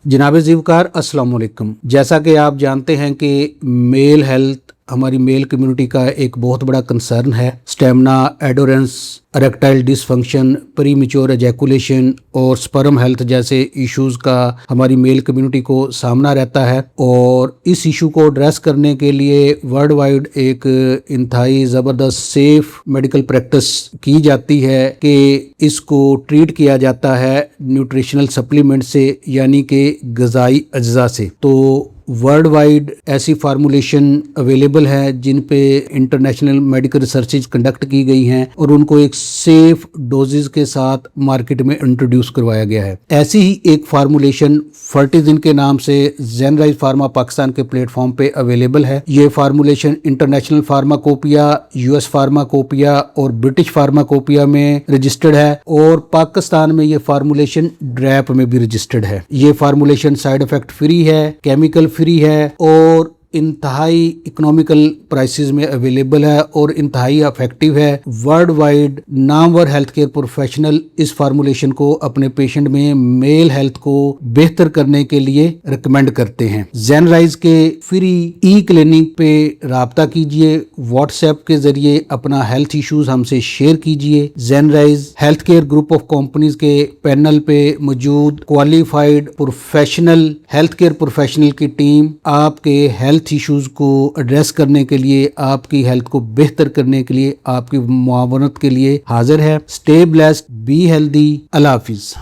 जनाब ज़ीवकार अस्सलाम वालेकुम। जैसा कि आप जानते हैं कि मेल हेल्थ हमारी मेल कम्युनिटी का एक बहुत बड़ा कंसर्न है। Stamina, endurance, erectile dysfunction, premature ejaculation और स्पर्म हेल्थ जैसे इश्यूज़ का हमारी मेल कम्युनिटी को सामना रहता है और इस इशू को एड्रेस करने के लिए वर्ल्ड वाइड एक इंतहाई ज़बरदस्त सेफ मेडिकल प्रैक्टिस की जाती है कि इसको ट्रीट किया जाता है न्यूट्रिशनल सप्लीमेंट से, यानी कि ग़िज़ाई अज्जा से। तो वर्ल्ड वाइड ऐसी फार्मूलेशन अवेलेबल है जिन पे इंटरनेशनल मेडिकल रिसर्चेज कंडक्ट की गई हैं और उनको एक सेफ डोजेज के साथ मार्केट में इंट्रोड्यूस करवाया गया है। ऐसी ही एक फार्मूलेशन फर्टिजिन के नाम से ज़ेनराइज फार्मा पाकिस्तान के प्लेटफॉर्म पे अवेलेबल है। ये formulation international pharmacopoeia, US pharmacopoeia और ब्रिटिश फार्माकोपिया में रजिस्टर्ड है और पाकिस्तान में ये फार्मूलेशन ड्रैप में भी रजिस्टर्ड है। ये फार्मूलेशन साइड इफेक्ट फ्री है, केमिकल फ्री है और इंतहाई इकोनॉमिकल प्राइसेस में अवेलेबल है और इंतहाई इफेक्टिव है। World wide Namvar health care professional इस फार्मूलेशन को अपने पेशेंट में मेल हेल्थ को बेहतर करने के लिए रिकमेंड करते हैं। ज़ेनराइज के फ्री ई क्लिनिक पे राब्ता कीजिए, व्हाट्सएप के जरिए अपना हेल्थ इश्यूज हमसे शेयर कीजिए। Zenrise health care group of companies के पैनल पे मौजूद qualified professional health care professional की टीम आपके हेल्थ इश्यूज को एड्रेस करने के लिए, आपकी हेल्थ को बेहतर करने के लिए, आपकी मुआवनत के लिए हाजिर है। Stay blessed, be healthy, Allah Hafiz.